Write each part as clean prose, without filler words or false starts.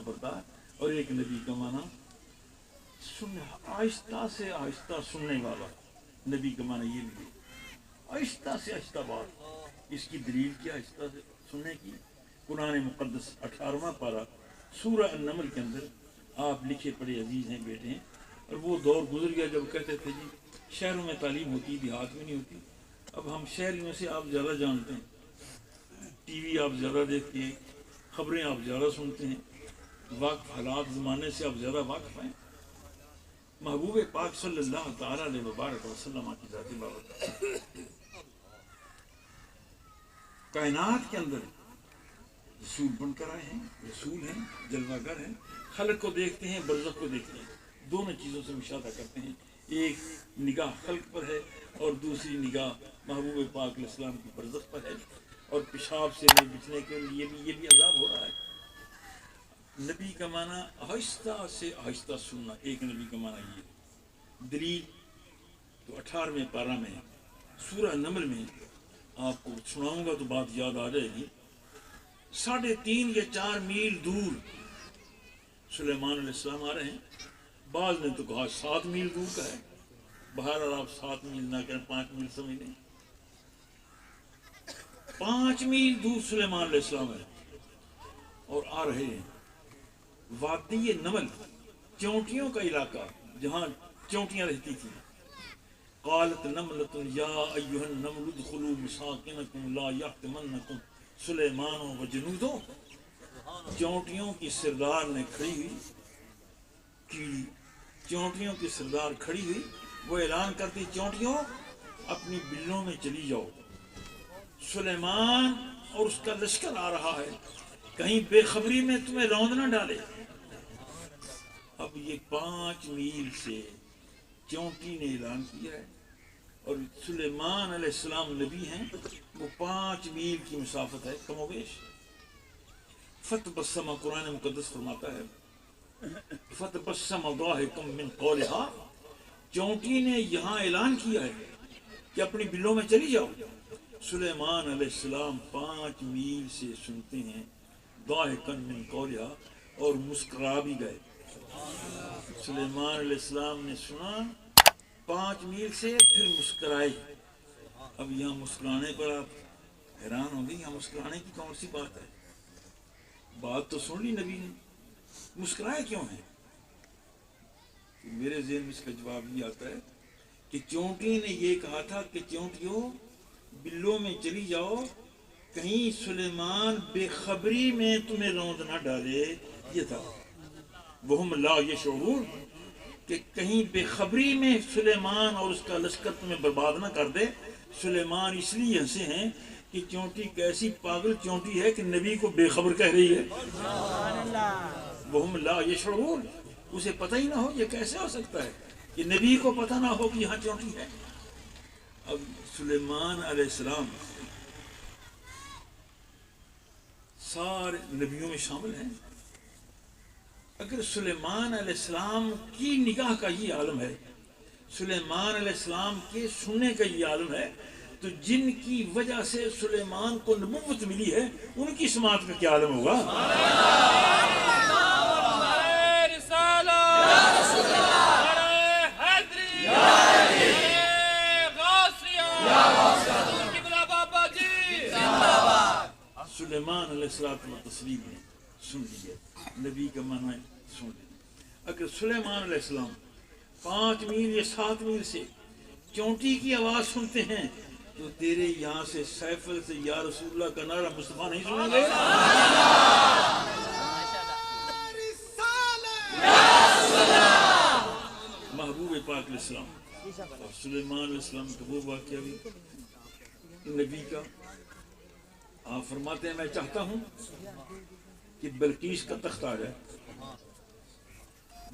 خبردار، اور ایک نبی کا معنی آہستہ سے آہستہ سننے والا، نبی کا معنی یہ نہیں، آہستہ سے آہستہ بات۔ اس کی دلیل کیا آہستہ سے سننے کی؟ قرآن مقدس 18واں پارہ سورہ النمل کے اندر آپ لکھے پڑے عزیز ہیں، بیٹے ہیں، اور وہ دور گزر گیا جب کہتے تھے جی شہروں میں تعلیم ہوتی، دیہات میں نہیں ہوتی۔ اب ہم شہریوں سے آپ زیادہ جانتے ہیں، ٹی وی آپ زیادہ دیکھتے ہیں، خبریں آپ زیادہ سنتے ہیں، واقف حالات زمانے سے آپ زیادہ واقف ہیں۔ محبوب پاک صلی اللہ تعالیٰ علیہ وبارک وسلم کی ذاتی بابت کائنات کے اندر رسول بن کر آئے ہیں، رسول ہیں، جلوہ گر ہیں، خلق کو دیکھتے ہیں، برزخ کو دیکھتے ہیں، دونوں چیزوں سے مشاہدہ کرتے ہیں۔ ایک نگاہ خلق پر ہے اور دوسری نگاہ محبوب پاک علیہ السلام کی برزخ پر ہے، اور پیشاب سے نہیں بچنے کے لیے بھی یہ بھی عذاب ہو رہا ہے۔ نبی کا معنی آہستہ سے آہستہ سننا، ایک نبی کا معنی یہ دلیل تو 18ویں پارہ میں سورہ نمل میں آپ کو سناؤں گا تو بات یاد آ جائے گی۔ 3.5 یا 4 میل دور سلیمان علیہ السلام آ رہے ہیں، بعض نے تو کہا 7 میل دور کا ہے، بہرحال آپ 7 میل نہ کریں، 5 میل سمجھ لیں، 5 میل دور سلیمان علیہ السلام ہے اور آ رہے ہیں۔ وادی نمل چونٹیوں کا علاقہ جہاں چونٹیاں رہتی تھیں۔ قالت نملۃ یا ایھا النمل ادخلوا مساکنکم لا یحطمنکم سلیمان وجنودہ۔ چونٹیوں کی سردار نے کھڑی ہوئی، کیڑی چونٹیوں کی سردار کھڑی ہوئی، وہ اعلان کرتی چونٹیوں اپنی بلوں میں چلی جاؤ، سلیمان اور اس کا لشکر آ رہا ہے، کہیں بے خبری میں تمہیں روند نہ ڈالے۔ اب یہ 5 میل سے چونٹی نے اعلان کیا ہے، اور سلیمان علیہ السلام نبی ہیں، وہ 5 میل کی مسافت ہے کم و بیش۔ فتبسم، قرآن مقدس فرماتا ہے فتبسم ضاحکا من قولہا، چونٹی نے یہاں اعلان کیا ہے کہ اپنی بلوں میں چلی جاؤ۔ سلیمان علیہ السلام 5 میل سے سنتے ہیں، ضاحکا من قولہا، اور مسکرا بھی گئے۔ سلیمان علیہ السلام نے سنا 5 میل سے، پھر مسکرائے۔ اب یہاں مسکرانے پر آپ حیران ہوں گے، یہاں مسکرانے کی کون سی بات ہے؟ بات تو سن لی نبی نے، مسکرائے کیوں ہیں؟ میرے ذہن میں اس کا جواب یہ آتا ہے کہ چونٹی نے یہ کہا تھا کہ چونٹیوں بلوں میں چلی جاؤ، کہیں سلیمان بے خبری میں تمہیں روند نہ ڈالے، یہ تھا۔ وہم لا یشعرون، کہ کہیں بے خبری میں سلیمان اور اس کا لشکر تمہیں برباد نہ کر دے۔ سلیمان اس لیے ہنسے ہیں کہ چونٹی کیسی پاگل چونٹی ہے کہ نبی کو بے خبر کہہ رہی ہے۔ وہم لا یشعرون، اسے پتہ ہی نہ ہو، یہ کیسے ہو سکتا ہے کہ نبی کو پتہ نہ ہو کہ یہاں چونٹی ہے۔ اب سلیمان علیہ السلام سارے نبیوں میں شامل ہیں۔ اگر سلیمان علیہ السلام کی نگاہ کا یہ عالم ہے، سلیمان علیہ السلام کے سننے کا یہ عالم ہے، تو جن کی وجہ سے سلیمان کو نبوت ملی ہے ان کی سماعت کا کیا عالم ہوگا؟ سلیمان علیہ السلام تسلیم نے سن لیا، نبی کا معنی سن لیا۔ اگر سلیمان علیہ السلام 5 میل یا 7 میل سے چونٹی کی آواز سنتے ہیں تو تیرے یہاں سے سیفل سے یا رسول اللہ کا نعرہ مصطفیٰ نہیں سنیں گے؟ محبوب پاک علیہ السلام اور سلیمان علیہ السلام کا وہ واقعہ بھی نبی کا، آپ فرماتے ہیں میں چاہتا ہوں کہ بلقیس کا تخت آ جائے۔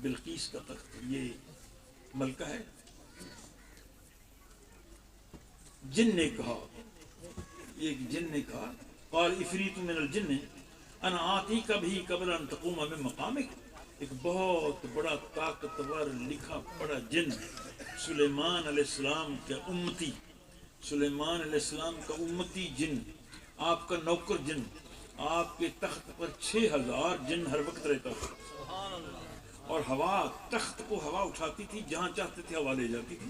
بلقیس کا تخت یہ ملکہ ہے۔ جن نے کہا، ایک جن نے کہا قال عفریت من الجن انا آتیک بھی قبل ان تقوم من مقامک، ایک بہت بڑا طاقتور لکھا پڑا جن، سلیمان علیہ السلام کا امتی، سلیمان علیہ السلام کا امتی جن، آپ کا نوکر جن، آپ کے تخت پر 6000 جن ہر وقت رہتا تھا، اور ہوا تخت کو ہوا اٹھاتی تھی، جہاں چاہتے تھے ہوا لے جاتی تھی۔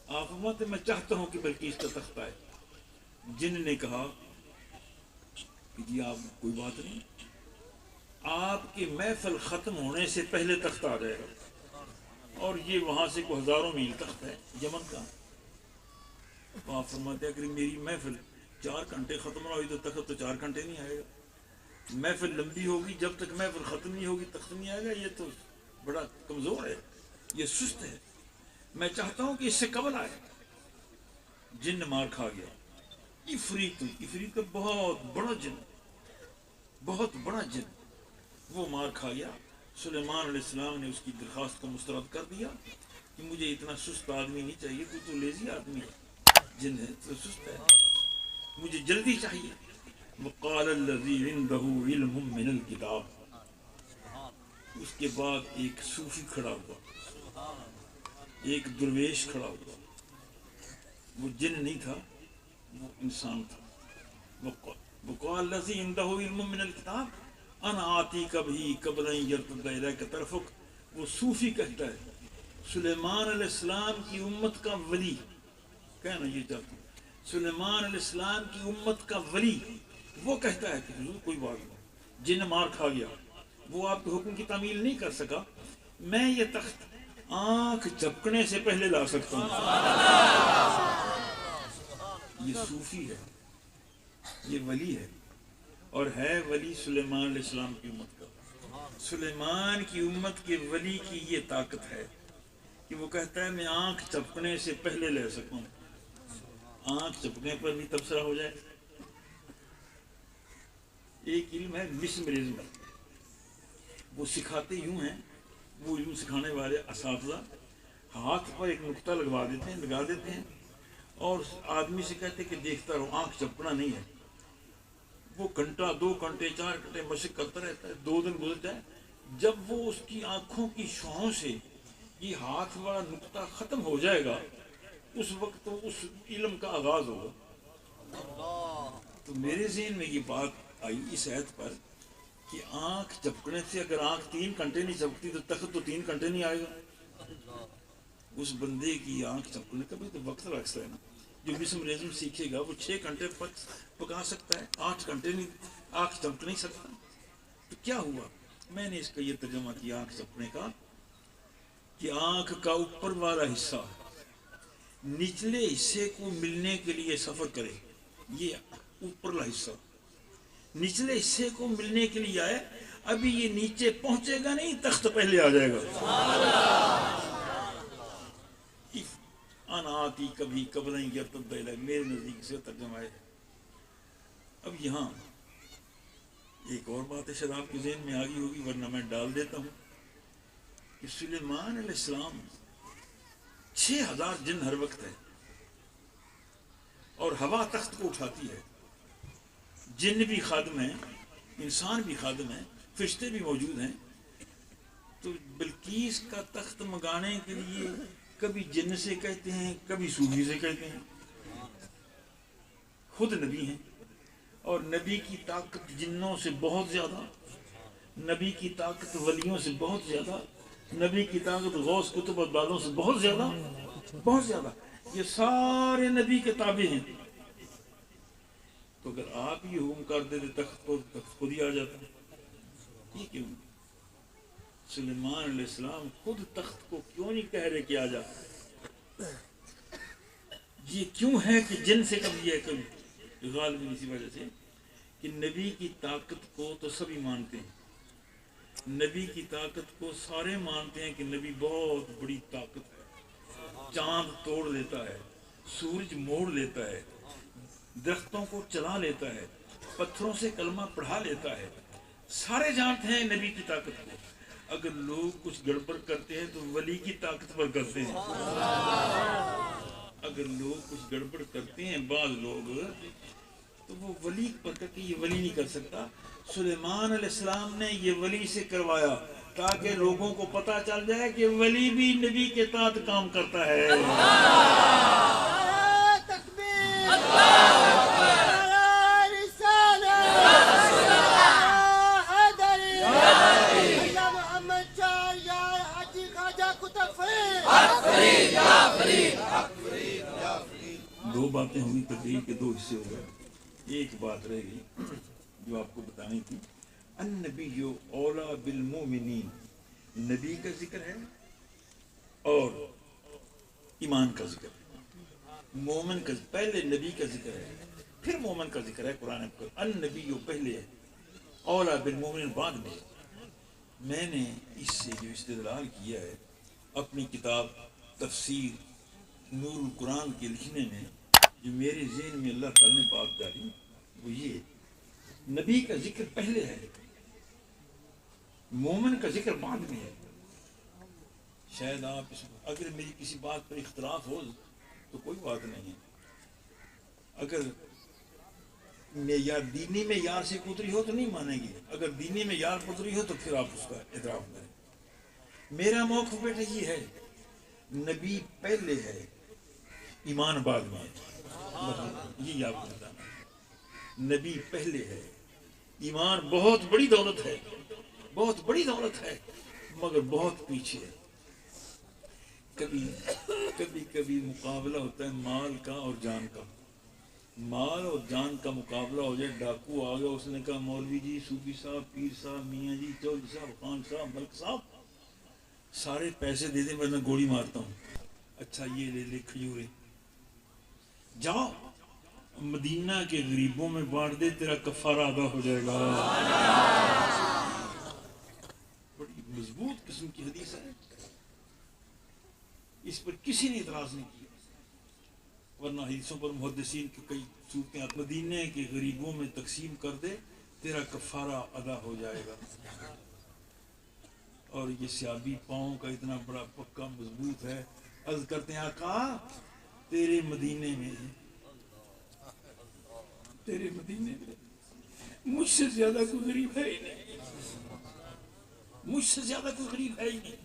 آپ فرماتے میں چاہتا ہوں کہ بلقیس کا تخت آئے۔ جن نے کہا کہ جی آپ کوئی بات نہیں، آپ کی محفل ختم ہونے سے پہلے تخت آ جائے گا، اور یہ وہاں سے کوئی ہزاروں میل تخت ہے یمن کا۔ آپ فرماتے اگر میری محفل 4 گھنٹے ختم نہ ہوئی تو تخت تو 4 گھنٹے نہیں آئے گا۔ محفل لمبی ہوگی، جب تک محفل ختم نہیں ہوگی تخت نہیں آئے گا۔ یہ تو بڑا کمزور ہے، یہ سست ہے، میں چاہتا ہوں کہ اس سے قبل آئے۔ جن مار کھا گیا۔ عفریت کا بہت بڑا جن، بہت بڑا جن، وہ مار کھا گیا۔ سلیمان علیہ السلام نے اس کی درخواست کو مسترد کر دیا کہ مجھے اتنا سست آدمی نہیں چاہیے، تو لیزی آدمی ہے، جن ہے تو سست ہے، مجھے جلدی چاہیے۔ وقال الذی عنده علم من الکتاب، اس کے بعد ایک صوفی کھڑا ہوا، ایک درویش کھڑا ہوا، وہ جن نہیں تھا، وہ انسان تھا۔ وقال الذی عنده علم من الکتاب انا آتیک بہ قبل ان یرتد الیک طرفک۔ وہ صوفی کہتا ہے سلیمان علیہ السلام کی امت کا ولی، کہنا یہ چاہتا ہوں سلیمان علیہ السلام کی امت کا ولی وہ کہتا ہے کہ حضور کوئی بات نہیں، جن مار کھا گیا، وہ آپ کے حکم کی تعمیل نہیں کر سکا، میں یہ تخت آنکھ جھپکنے سے پہلے لا سکتا ہوں۔ یہ صوفی ہے، یہ ولی ہے، اور ہے ولی سلیمان علیہ السلام کی امت کا۔ سلیمان کی امت کے ولی کی یہ طاقت ہے کہ وہ کہتا ہے میں آنکھ جھپکنے سے پہلے لے سکوں، آنکھ جھپکنے پر بھی تبصرہ ہو جائے۔ ایک علم ہے مسمرزم، وہ سکھاتے یوں ہیں، وہ علم سکھانے والے اساتذہ ہاتھ پر ایک نقطہ لگا دیتے ہیں اور آدمی سے کہتے ہیں کہ دیکھتا رہو، آنکھ جھپکنا نہیں ہے۔ وہ گھنٹہ 2 گھنٹے 4 گھنٹے مشق کرتا رہتا ہے، 2 دن گزر جائے، جب وہ اس کی آنکھوں کی شعاعوں سے یہ ہاتھ والا نقطہ ختم ہو جائے گا، اس وقت تو اس علم کا آغاز ہوگا۔ تو میرے ذہن میں یہ بات آئی اس آیت پر کہ آنکھ جھپکنے سے اگر آنکھ 3 گھنٹے نہیں جھپکتی تو تخت تو 3 گھنٹے نہیں آئے گا۔ اس بندے کی آنکھ جھپکنے کا بھی تو وقت لگتا ہے نا۔ جو مسمرزم سیکھے گا وہ 6 گھنٹے پکا سکتا ہے، 8 گھنٹے نہیں آنکھ جھپک نہیں سکتا۔ تو کیا ہوا؟ میں نے اس کا یہ ترجمہ کیا آنکھ جھپکنے کا کہ آنکھ کا اوپر والا حصہ نچلے حصے کو ملنے کے لیے سفر کرے، یہ اوپر والا حصہ نچلے حصے کو ملنے کے لیے آئے، ابھی یہ نیچے پہنچے گا نہیں، تخت پہلے آ جائے گا۔ انا آتی کبھی قبل ان یرتد الیک، میرے نزدیک سے ترجمہ ہے۔ اب یہاں ایک اور بات ہے، شاید آپ کے ذہن میں آ گئی ہوگی ورنہ میں ڈال دیتا ہوں کہ سلیمان علیہ السلام 6000 جن ہر وقت ہے اور ہوا تخت کو اٹھاتی ہے، جن بھی خادم ہیں، انسان بھی خادم ہیں، فرشتے بھی موجود ہیں۔ تو بلقیس کا تخت منگانے کے لیے کبھی جن سے کہتے ہیں، کبھی صوفی سے کہتے ہیں۔ خود نبی ہیں اور نبی کی طاقت جنوں سے بہت زیادہ، نبی کی طاقت ولیوں سے بہت زیادہ، نبی کی طاقت غوث کتب ادبادوں سے بہت زیادہ، بہت زیادہ۔ یہ سارے نبی کے تابع ہیں۔ تو اگر آپ ہی حکم کر دیتے تخت کو، تخت خود ہی آ جاتا۔ یہ کیوں؟ سلیمان علیہ السلام خود تخت کو کیوں نہیں کہہ رہے کہ آ جا؟ یہ کیوں ہے کہ جن سے کبھی ہے کبھی غالباً اسی وجہ سے کہ نبی کی طاقت کو تو سبھی مانتے ہیں، نبی کی طاقت کو سارے مانتے ہیں کہ نبی بہت بڑی طاقت ہے، چاند توڑ لیتا ہے، سورج موڑ لیتا ہے، درختوں کو چلا لیتا ہے، پتھروں سے کلمہ پڑھا لیتا ہے، سارے جانتے ہیں نبی کی طاقت کو۔ اگر لوگ کچھ گڑبڑ کرتے ہیں تو ولی کی طاقت پر کرتے ہیں، اگر لوگ کچھ گڑبڑ کرتے ہیں بعض لوگ تو وہ ولی پر کرتے، یہ ولی نہیں کر سکتا۔ سلیمان علیہ السلام نے یہ ولی سے کروایا تاکہ لوگوں کو پتہ چل جائے کہ ولی بھی نبی کے تحت کام کرتا ہے۔ باتیں ہوئی تقریر کے 2 حصے ہو گئے. ایک بات رہ گئی جو آپ کو بتانی تھی. النبی اولا بالمومنین، نبی کا ذکر ہے اور ایمان کا ذکر ہے. مومن کا پہلے نبی کا ذکر ہے پھر مومن کا ذکر ہے. قرآن میں النبی پہلے ہے، اولا بالمومنین بعد میں. میں نے اس سے جو استدلال کیا ہے اپنی کتاب تفسیر نور القرآن کے لکھنے میں، جو میرے ذہن میں اللہ تعالیٰ نے بات ڈالی وہ یہ: نبی کا ذکر پہلے ہے، مومن کا ذکر بعد میں ہے. شاید آپ اگر میری کسی بات پر اختلاف ہو تو کوئی بات نہیں ہے. اگر معیار دینی میں یار سے اتری ہو تو نہیں مانیں گے، اگر دینی میں یار اتری ہو تو پھر آپ اس کا اعتراف کریں. میرا موقف بیٹا یہ ہے، نبی پہلے ہے، ایمان بعد میں ہے. یہ آپ کو بتانا، نبی پہلے ہے، ایمان بہت بڑی دولت ہے، بہت بڑی دولت ہے مگر بہت پیچھے ہے. کبھی مقابلہ ہوتا ہے مال کا اور جان کا. مال اور جان کا مقابلہ ہو جائے، ڈاکو آ گیا، اس نے کہا مولوی جی، صوفی صاحب، پیر صاحب، میاں جی، چودھری صاحب، خان صاحب، ملک صاحب، سارے پیسے دے دیں ورنہ گولی مارتا ہوں. اچھا یہ لے لے کھجورے، جاؤ مدینہ کے غریبوں میں بانٹ دے، تیرا کفارہ ادا ہو جائے گا. بڑی مضبوط قسم کی حدیث ہے، اس پر کسی نے اعتراض نہیں کیا. ورنہ حدیثوں پر محدثین کی کئی صورتیں، مدینے کے غریبوں میں تقسیم کر دے، تیرا کفارہ ادا ہو جائے گا. اور یہ سیابی پاؤں کا اتنا بڑا پکا مضبوط ہے. عرض کرتے ہیں آقا تیرے مدینے میں، تیرے مدینے میں مجھ سے زیادہ کوئی غریب ہے ہی نہیں، مجھ سے زیادہ کوئی غریب ہے ہی نہیں.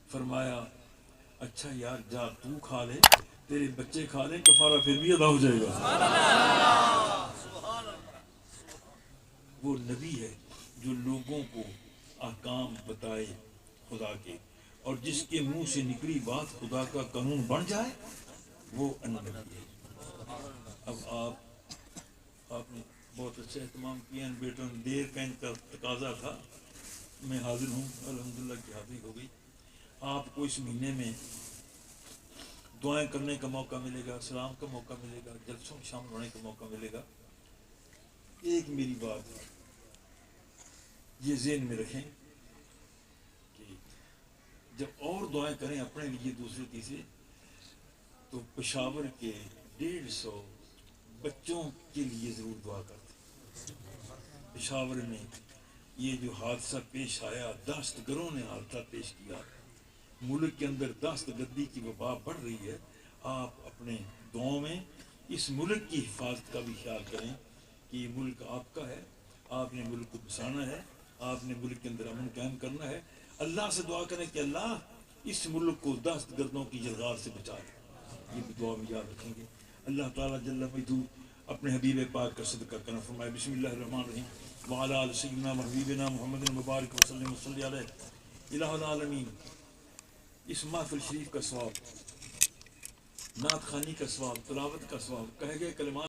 فرمایا اچھا یار جا تو کھا لے، تیرے بچے کھا لیں، کفارہ پھر بھی ادا ہو جائے گا. وہ نبی ہے جو لوگوں کو احکام بتائے خدا کے، اور جس کے منہ سے نکلی بات خدا کا قانون بن جائے وہ نبی ہے. اب آپ نے بہت اچھا اہتمام کیا. بیٹوں دیر کا ان کا تقاضا تھا، میں حاضر ہوں، الحمدللہ کی حاضری ہو گئی. آپ کو اس مہینے میں دعائیں کرنے کا موقع ملے گا، سلام کا موقع ملے گا، جلسوں میں شامل ہونے کا موقع ملے گا. ایک میری بات یہ ذہن میں رکھیں کہ جب اور دعائیں کریں اپنے لیے دوسرے تیسرے، تو پشاور کے 150 بچوں کے لیے ضرور دعا کرتے. پشاور میں یہ جو حادثہ پیش آیا، دہشت گروں نے حادثہ پیش کیا، ملک کے اندر دہشت گردی کی وبا بڑھ رہی ہے. آپ اپنے دعاؤں میں اس ملک کی حفاظت کا بھی خیال کریں کہ یہ ملک آپ کا ہے، آپ نے ملک کو بسانا ہے، آپ نے ملک کے اندر امن قائم کرنا ہے. اللہ سے دعا کریں کہ اللہ اس ملک کو دہشت گردوں کی جلغار سے بچا لے. یہ بھی دعا میں یاد رکھیں گے. اللہ تعالیٰ جل مجدہ اپنے حبیب پاک کا صدقہ کرنا فرمائے. بسم اللہ الرحمن الرحیم وعلی آل سیدنا حبیبنا محمد مبارک وسلم وصلی علیہ. الہ العالمین اس محفل شریف کا ثواب، نعت خوانی کا ثواب، تلاوت کا ثواب، کہے گئے کلمات